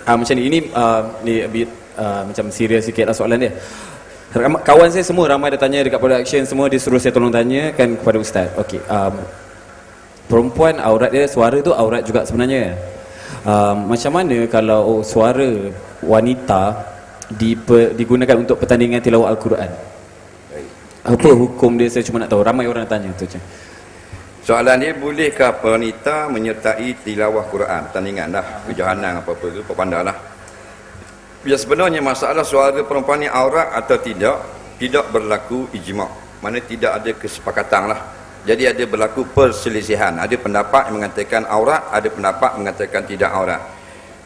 Macam ni ni a bit macam serius sikit lah soalan dia. Kawan saya semua ramai dia tanya dekat production semua, dia suruh saya tolong tanya kan kepada ustaz. Okey, perempuan aurat dia, suara tu aurat juga sebenarnya. Macam mana kalau suara wanita digunakan untuk pertandingan tilawah Al-Quran? Apa hukum dia? Saya cuma nak tahu, ramai orang tanya tu je. Soalan dia, bolehkah wanita menyertai tilawah Quran, pertandingan dah, kejohanan apa-apa tu, pandanglah. Ya, sebenarnya masalah suara perempuan ni aurat atau tidak berlaku ijma'. Mana tidak ada kesepakatan lah. Jadi ada berlaku perselisihan. Ada pendapat yang mengatakan aurat, ada pendapat mengatakan tidak aurat.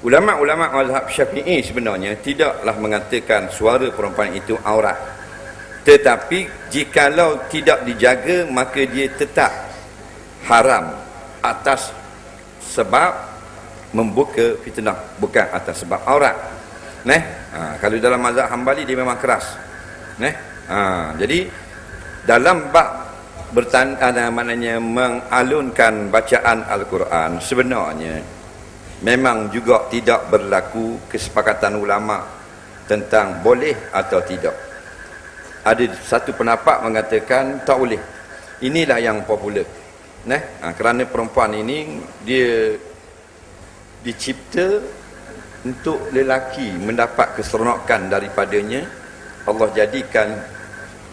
Ulama-ulama mazhab Syafi'i sebenarnya tidaklah mengatakan suara perempuan itu aurat. Tetapi jikalau tidak dijaga, maka dia tetap haram atas sebab membuka fitnah, bukan atas sebab aurat. Kalau dalam mazhab Hambali dia memang keras. Jadi dalam bab maknanya mengalunkan bacaan Al-Quran, sebenarnya memang juga tidak berlaku kesepakatan ulama tentang boleh atau tidak. Ada satu pendapat mengatakan tak boleh. Inilah yang popular. Kerana perempuan ini dia dicipta untuk lelaki mendapat keseronokan daripadanya. Allah jadikan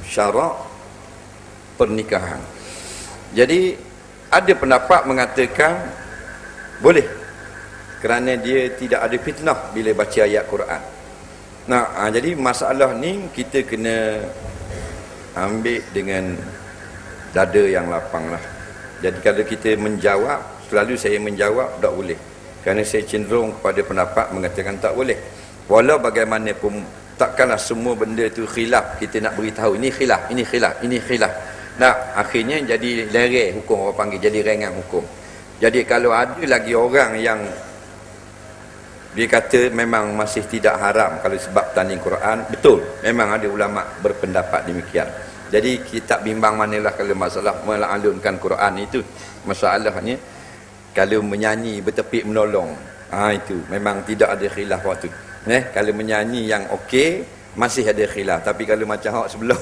syarak pernikahan. Jadi ada pendapat mengatakan boleh, kerana dia tidak ada fitnah bila baca ayat Quran. Jadi masalah ni kita kena ambil dengan dada yang lapang lah. Jadi kalau kita menjawab, selalu saya menjawab tak boleh, kerana saya cenderung kepada pendapat mengatakan tak boleh. Walau bagaimanapun, takkanlah semua benda tu khilaf kita nak beritahu ini khilaf, ini khilaf, ini khilaf. Akhirnya jadi lereh hukum, orang panggil jadi ringan hukum. Jadi kalau ada lagi orang yang dia kata memang masih tidak haram kalau sebab tanding Quran, betul, memang ada ulama berpendapat demikian. Jadi kita bimbang manalah kalau masalah mengalunkan Quran itu. Masalahnya kalau menyanyi bertepik menolong, itu memang tidak ada khilaf waktu. Kalau menyanyi yang okey masih ada khilaf. Tapi kalau macam hak sebelah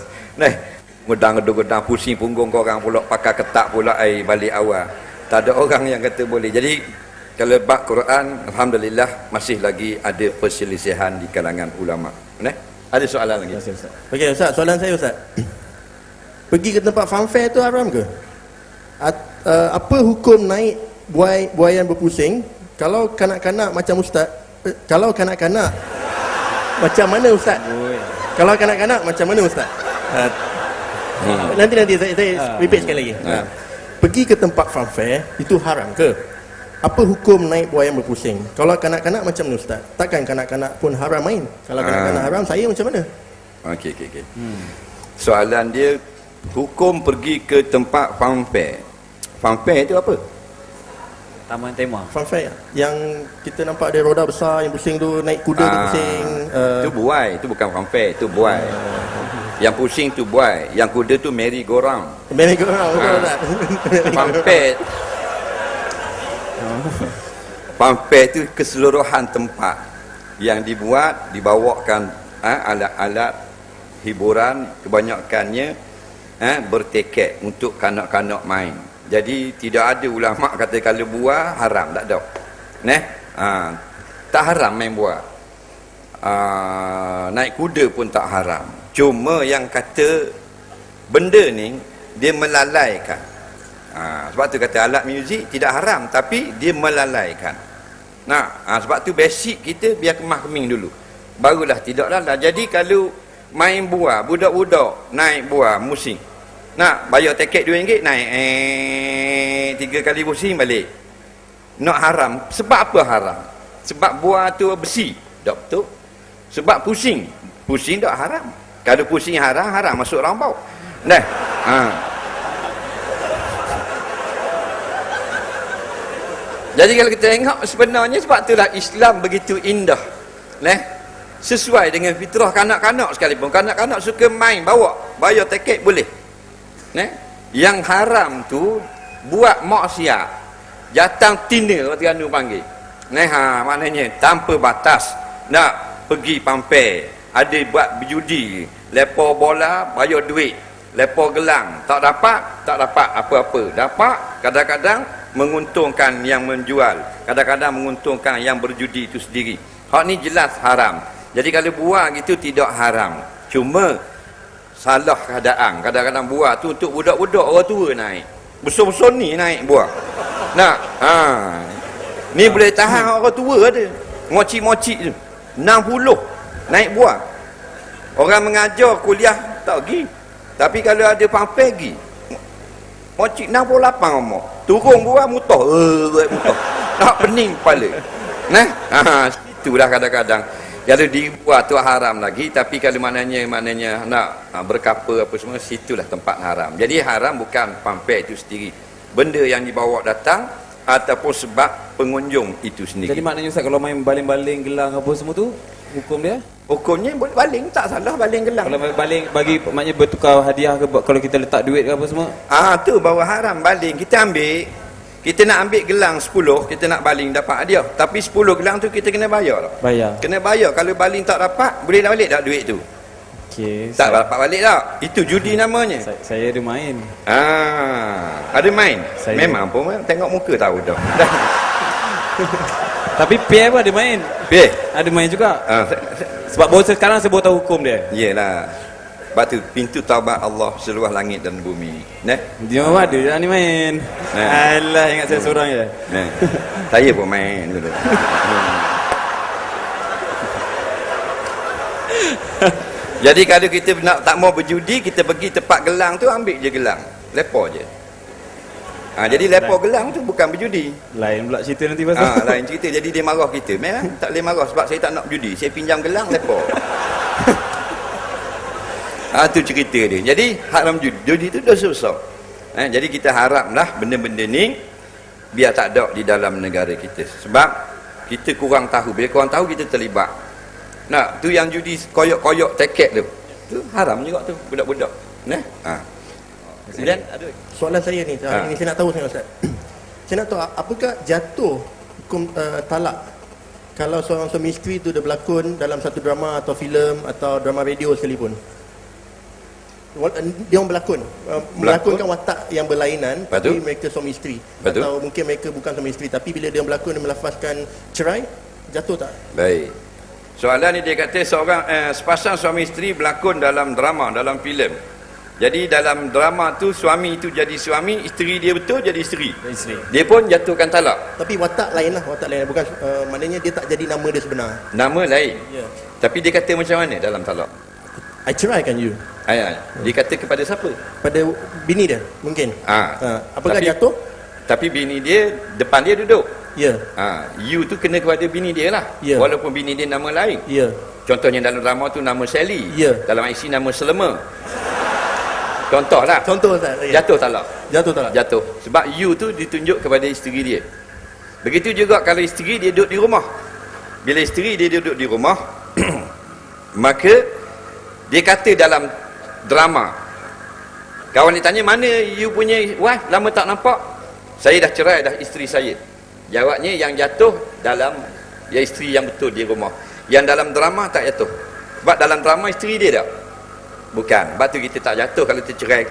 gedang-gedang pusing punggung korang pula, pakai ketak pula balik awal, tak ada orang yang kata boleh. Jadi kalau bab Quran, alhamdulillah masih lagi ada perselisihan di kalangan ulama. Ada soalan lagi? Okey Ustaz, soalan saya Ustaz. Pergi ke tempat funfair tu haram ke? Apa hukum naik buaian berpusing kalau kanak-kanak macam Ustaz? Kalau kanak-kanak macam mana Ustaz? Kalau kanak-kanak macam mana Ustaz? Nanti saya repeat sekali lagi. Pergi ke tempat funfair itu haram ke? Apa hukum naik buaian berpusing? Kalau kanak-kanak macam mana Ustaz? Takkan kanak-kanak pun haram main? Kalau kanak-kanak haram, saya macam mana? Okey. Soalan dia, hukum pergi ke tempat funfair. Funfair itu apa? Taman tema. Funfair yang kita nampak ada roda besar yang pusing tu, naik kuda tu pusing. Itu buai, itu bukan funfair, itu buai. Yang pusing tu buai, yang kuda tu merry-go-round. Merry-go-round, betul tak? Funfair itu keseluruhan tempat yang dibawakan alat-alat hiburan, kebanyakannya bertiket untuk kanak-kanak main. Jadi tidak ada ulama kata kalau buah haram, tak ada. Tak haram main buah. Naik kuda pun tak haram. Cuma yang kata benda ni dia melalaikan. Sebab tu kata alat muzik tidak haram, tapi dia melalaikan. Sebab tu basic kita biar kemah keming dulu, barulah tidaklah. Jadi kalau main buah, budak-budak naik buah musing, bayar tiket RM2, naik 3 kali pusing balik, nak haram. Sebab apa haram? Sebab buah tu besi, tak betul. Sebab pusing tak haram. Kalau pusing haram masuk rambau. Jadi kalau kita tengok, sebenarnya sebab itulah Islam begitu indah. Sesuai dengan fitrah kanak-kanak sekalipun. Kanak-kanak suka main, bawa, bayar tiket boleh. Yang haram tu buat maksiat, jatang tina, orang Terengganu panggil. Maknanya tanpa batas nak pergi pampir, ada buat berjudi, lepo bola bayar duit, lepo gelang, tak dapat apa-apa, dapat kadang-kadang menguntungkan yang menjual, kadang-kadang menguntungkan yang berjudi itu sendiri. Hak ni jelas haram. Jadi kalau buah gitu tidak haram, cuma salah keadaan. Kadang-kadang buah tu untuk budak-budak orang tua naik, besar-besar ni naik buah. Ni boleh tahan orang tua ada. Moci-moci tu 60 naik buah. Orang mengajar kuliah tak pergi. Tapi kalau ada pampir pergi. Moci 68 umur. Turun buah mutah. Mutah. Nak pening kepala. Itulah kadang-kadang. Kalau dibuat tu haram lagi, tapi kalau maknanya nak berkapa apa semua, situlah tempat haram. Jadi haram bukan pampir itu sendiri. Benda yang dibawa datang ataupun sebab pengunjung itu sendiri. Jadi maknanya Ustaz, kalau main baling-baling gelang apa semua tu, hukum dia? Hukumnya boleh baling, tak salah baling gelang. Kalau baling bagi maknanya bertukar hadiah ke, kalau kita letak duit ke apa semua? Tu bawa haram baling. Kita nak ambil gelang 10, kita nak baling dapat hadiah. Tapi 10 gelang tu kita kena bayar. Kena bayar. Kalau baling tak dapat, boleh dah balik tak duit tu? Okey. Tak dapat balik tak? Itu judi namanya. Saya ada main. Ada main? Saya Memang pun tengok muka tahu dah. Tapi pair pun ada main. Pair? Ada main juga. Sebab baru sekarang saya baru tahu hukum dia. Yelah. Sebab tu pintu taubat Allah seluas langit dan bumi. Dia memang ada dah ni main. Alah, ingat saya seorang je. Saya pun main dulu. Jadi kalau kita tak mau berjudi, kita pergi tempat gelang tu, ambil je gelang. Lepo je. Jadi lepo gelang tu bukan berjudi. Lain pula cerita nanti pasal. Lain cerita. Jadi dia marah kita. Memang tak boleh marah sebab saya tak nak berjudi. Saya pinjam gelang, lepo. Tu cerita dia. Jadi haram judi. Judi tu dosa besar. Jadi kita haraplah benda-benda ni biar tak ada di dalam negara kita. Sebab kita kurang tahu. Bila kurang tahu, kita terlibat. Tu yang judi koyok-koyok teket tu. Tu haram juga tu, budak-budak. Kemudian ada soalan saya ni, ini saya nak tahu sangat Ustaz. Saya nak tahu apakah jatuh hukum talak kalau seorang suami isteri tu dah berlakon dalam satu drama atau filem atau drama radio sekalipun. Dia orang melakonkan watak yang berlainan. Tapi mereka suami isteri. Atau mungkin mereka bukan suami isteri, tapi bila dia berlakon dan melafazkan cerai, jatuh tak? Baik. Soalan ni dia kata seorang sepasang suami isteri berlakon dalam drama, dalam filem. Jadi dalam drama tu suami itu jadi suami, isteri dia betul jadi isteri. Dia pun jatuhkan talak. Tapi watak lain lah, watak lain. Bukan maknanya dia tak jadi nama dia sebenar. Nama lain. Yeah. Tapi dia kata macam mana dalam talak? I ceraikan you. Dia kata kepada siapa? Pada bini dia mungkin. Apakah jatuh? Tapi bini dia depan dia duduk. Ya. You tu kena kepada bini dia lah. Yeah. Walaupun bini dia nama lain. Ya. Contohnya dalam drama tu nama Sally. Ya. Dalam IC nama Selema. Contohlah. Contoh Ustaz. Jatuh talak. Jatuh talak. Jatuh. Sebab you tu ditunjuk kepada isteri dia. Begitu juga kalau isteri dia duduk di rumah. Bila isteri dia duduk di rumah, maka dia kata dalam drama, kawan dia tanya, mana you punya wife, lama tak nampak? Saya dah cerai dah isteri saya. Jawabnya yang jatuh dalam ya isteri yang betul di rumah. Yang dalam drama tak jatuh. Sebab dalam drama isteri dia tak? Bukan. Sebab tu kita tak jatuh kalau tercerai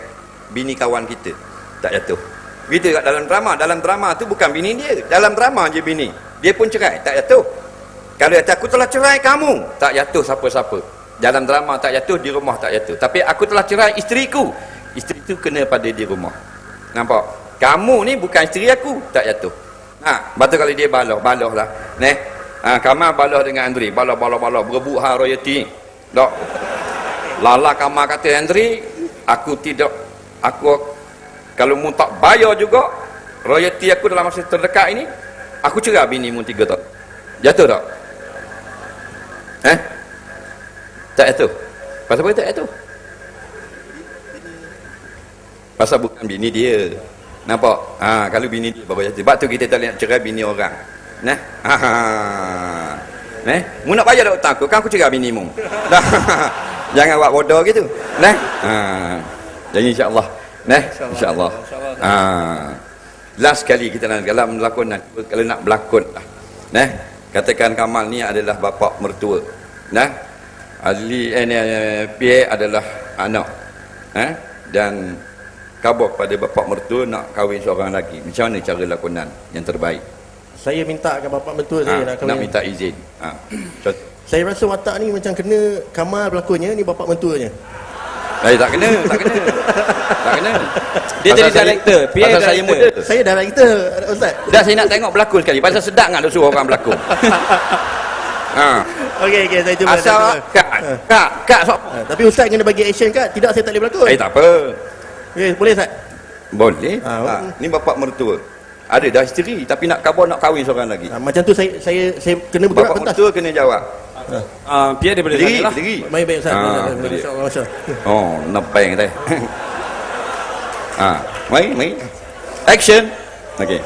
bini kawan kita. Tak jatuh. Begitu kat dalam drama. Dalam drama tu bukan bini dia. Dalam drama je bini. Dia pun cerai. Tak jatuh. Kalau kata aku telah cerai kamu, tak jatuh siapa-siapa. Dalam drama tak jatuh, di rumah tak jatuh. Tapi aku telah cerai isteriku. Isteri tu kena pada di rumah. Nampak? Kamu ni bukan isteri aku, tak jatuh. Betul kalau dia balah lah. Kamal balah dengan Andri. Balah. Berebut royalty. Tak. Lala Kamal kata Andri, aku tidak. Aku kalau mu tak bayar juga royalty aku dalam masa terdekat ini, aku cerai bini mu 3 tahun. Jatuh tak? Tak jatuh. Pasal apa tak jatuh? Pasal bukan bini dia. Nampak? Kalau bini dia baru jatuh. Sebab tu kita tak boleh nak cerai bini orang. Mu nak bayar tak hutang aku? Kan aku cerai bini mu. Jangan buat bodoh gitu. Jadi insya-Allah. Insya-Allah. Last sekali kita nak kalau melakon, kalau nak berlakon lah. Nah, katakan Kamal ni adalah bapa mertua. Nah, Ali PA adalah anak. Dan khabar pada bapa mertua nak kahwin seorang lagi. Macam mana cara lakonan yang terbaik? Saya minta ke bapak mertua saya nak kahwin. Nak minta izin. Saya rasa watak ni macam kena Kamal berlakonnya, ni bapak mentuanya. Tak kena. Tak kena. Dia jadi director, PA pasal saya muda. Saya director, Ustaz. Dah saya nak tengok berlakon sekali. Pasal sedap nak suruh orang berlakon. Okey, saya cuba. Asal kak sok. Tapi Ustaz kena bagi action kad. Tidak, saya tak boleh berlakon. Tak apa. Okey, boleh Ustaz? Boleh. Ni bapak mertua. Ada dah isteri tapi nak khabar nak kahwin seorang lagi. Macam tu saya kena bergerak Bapak pentas. mertua kena jawab. PA dia boleh tanya lah. Berdiri. Baik Ustaz. berdiri. Masya-Allah, masya-Allah. Oh, nepeng teh. Mai. Action. Okey.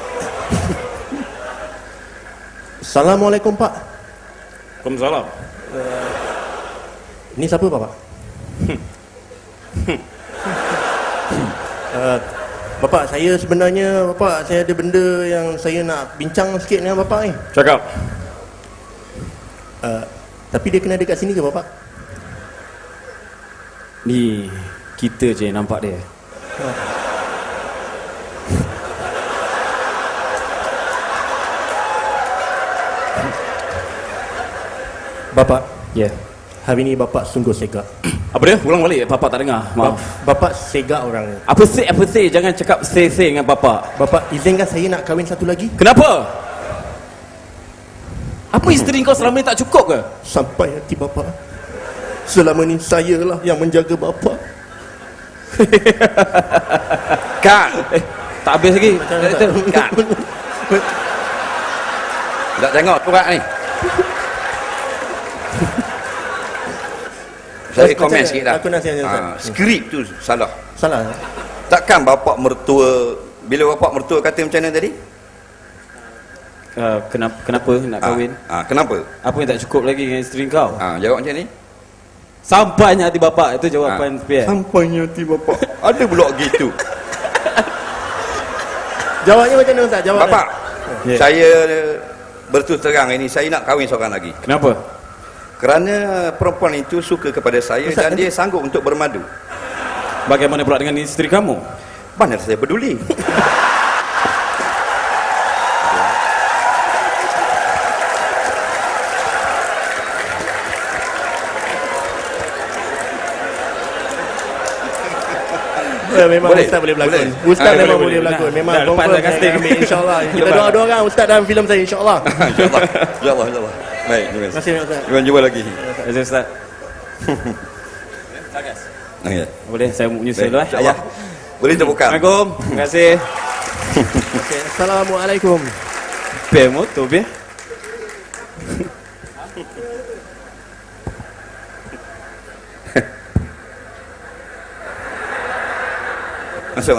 Assalamualaikum Pak. Waalaikumsalam. Ini siapa Pak? Bapak, saya sebenarnya saya ada benda yang saya nak bincang sikit dengan Bapak ni. Cakap. Tapi dia kena dekat sini ke Bapak? Ni kita je yang nampak dia. Bapak, Ya. hari ni Bapak sungguh segak. Apa dia? Ulang balik. Papa tak dengar. Maaf. Bapak segak orang ni. Apa say? Jangan cakap say dengan papa. Bapak, izinkan saya nak kahwin satu lagi? Kenapa? Apa isteri kau selama ni tak cukup ke? Sampai hati Bapak. Selama ni sayalah yang menjaga Bapak. Kak. Tak habis lagi. Kak. Tak tengok surat ni. Saya komen sikit lah. Aku nasihatnya Ustaz. Skrip tu salah. Salah. Takkan bapak mertua, bila bapak mertua kata macam mana tadi? Kenapa nak kahwin? Kenapa? Apa yang tak cukup lagi dengan isteri kau? Jawab macam ni. Sampainya hati bapak. Itu jawapan PA. Sampainya hati bapak. Ada pula gitu. Jawabnya macam mana Ustaz? Jawab. Bapak, Ya. saya berterus terang ini, saya nak kahwin seorang lagi. Kenapa? Kerana perempuan itu suka kepada saya Ustaz, dan dia sanggup untuk bermadu. Bagaimana pula dengan isteri kamu? Mana saya peduli? Memang Boleh. Ustaz boleh berlakon. Boleh. Ustaz memang boleh. boleh berlakon. Dah, Memang dah, lepas confirm dah casting. saya ambil, insya-Allah. Kita doa-doa kan Ustaz dalam filem saya, insya-Allah. InsyaAllah. Baik, terima Terima kasih Ustaz. Kita jumpa lagi. Terima kasih Ustaz. Okay. Boleh saya menyusul dulu InsyaAllah. Boleh terbuka. Assalamualaikum. Terima kasih. Okey, Assalamualaikum. PA motor PA. Masuk.